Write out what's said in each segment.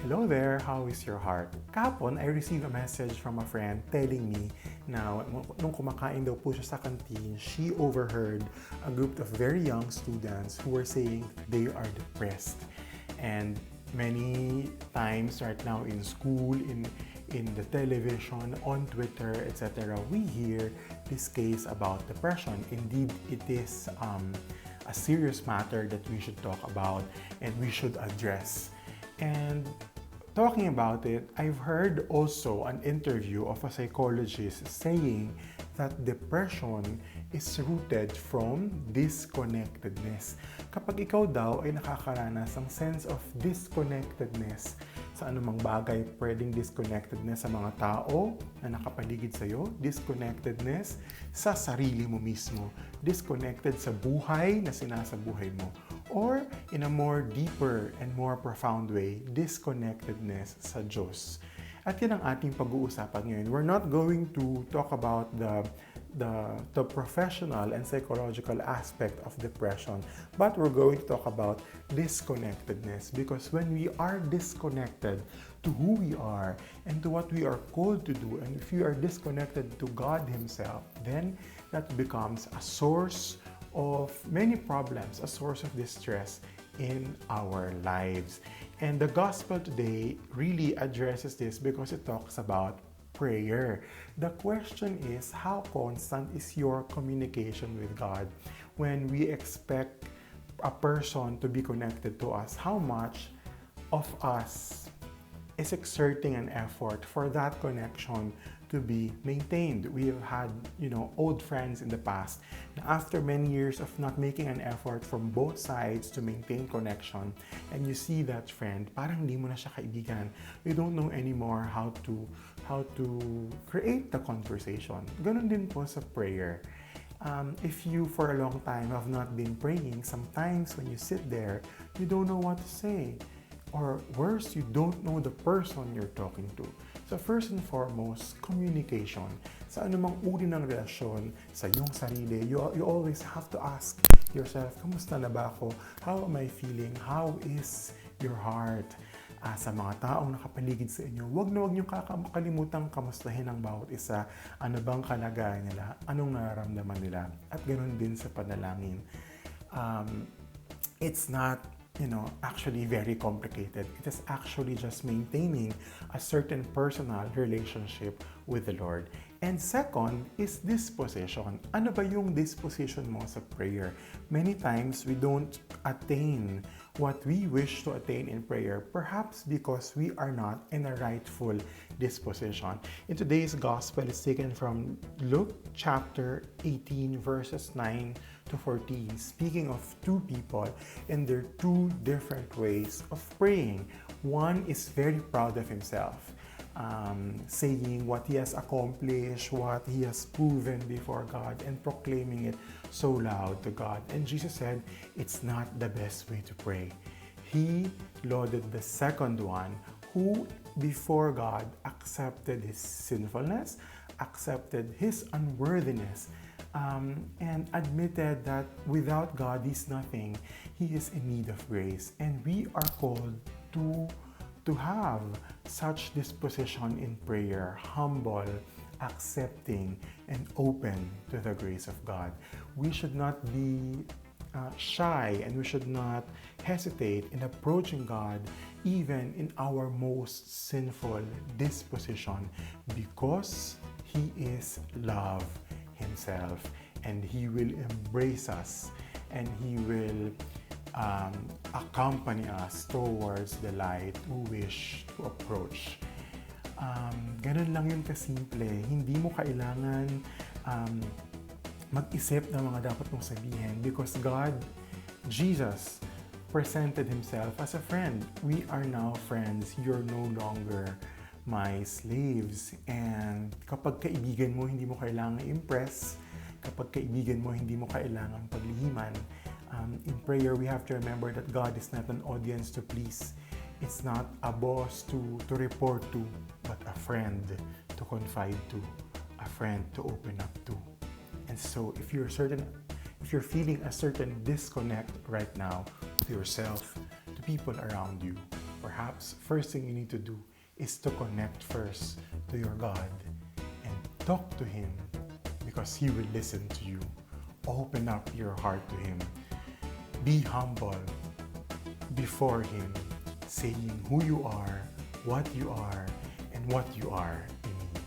Hello there, how is your heart? Kahapon, I received a message from a friend telling me na nung kumakain daw po siya sa canteen, she overheard a group of very young students who were saying they are depressed. And many times right now in school, in the television, on Twitter, etc., we hear this case about depression. Indeed, it is a serious matter that we should talk about and we should address. And talking about it, I've heard also an interview of a psychologist saying that depression is rooted from disconnectedness. Kapag ikaw daw ay nakakaranas ng sense of disconnectedness sa anumang bagay, pwedeng disconnectedness sa mga tao na nakapaligid sa'yo, disconnectedness sa sarili mo mismo, disconnected sa buhay na sinasabuhay mo, or in a more deeper and more profound way, disconnectedness sa Diyos. At yan ang ating pag-uusapan ngayon. We're not going to talk about the professional and psychological aspect of depression, but we're going to talk about disconnectedness, because when we are disconnected to who we are and to what we are called to do, and if we are disconnected to God Himself, then that becomes a source of many problems, a source of distress in our lives. And the gospel today really addresses this because it talks about prayer. The question is, how constant is your communication with God? When we expect a person to be connected to us, how much of us is exerting an effort for that connection to be maintained? We have had, old friends in the past. After many years of not making an effort from both sides to maintain connection, and you see that friend, parang hindi mo na siya kaibigan. You don't know anymore how to create the conversation. Ganon din po sa prayer. If you for a long time have not been praying, sometimes when you sit there, you don't know what to say. Or worse, you don't know the person you're talking to. So first and foremost, communication. Sa anumang uri ng relasyon sa iyong sarili, you always have to ask yourself, kamusta na ba ako? How am I feeling? How is your heart? Sa mga taong nakapaligid sa inyo, huwag niyong kakalimutang kamustahin ang bawat isa. Ano bang kalagayan nila? Anong nararamdaman nila? At ganoon din sa panalangin. It's not actually very complicated. It is actually just maintaining a certain personal relationship with the Lord. And second is disposition. Ano ba yung disposition mo sa prayer? Many times we don't attain what we wish to attain in prayer, perhaps because we are not in a rightful disposition. In today's gospel is taken from Luke chapter 18 verses 9 to 14, speaking of two people and their two different ways of praying. One is very proud of himself, saying what he has accomplished, what he has proven before God, and proclaiming it so loud to God. And Jesus said, it's not the best way to pray. He lauded the second one, who before God accepted his sinfulness, accepted his unworthiness, and admitted that without God he's nothing. He is in need of grace, and we are called to have such disposition in prayer, humble, accepting, and open to the grace of God. We should not be shy, and we should not hesitate in approaching God even in our most sinful disposition, because He is love Himself, and He will embrace us, and He will accompany us towards the light we wish to approach. Ganun lang yun kasimple. Hindi mo kailangan mag-isip ng mga dapat mong sabihin, because God, Jesus, presented Himself as a friend. We are now friends. You're no longer my slaves. And kapag kaibigan mo, hindi mo kailangan impress. Kapag kaibigan mo, hindi mo kailangan paglihiman. In prayer, we have to remember that God is not an audience to please. It's not a boss to report to, but a friend to confide to, a friend to open up to. And so if you're feeling a certain disconnect right now to yourself, to people around you, perhaps first thing you need to do is to connect first to your God and talk to Him because He will listen to you. Open up your heart to Him. Be humble before Him, saying who you are, what you are, and what you are in need.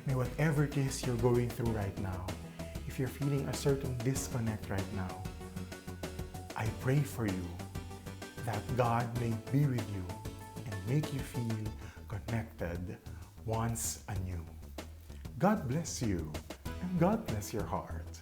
May whatever it is you're going through right now, if you're feeling a certain disconnect right now, I pray for you that God may be with you and make you feel connected once anew. God bless you and God bless your heart.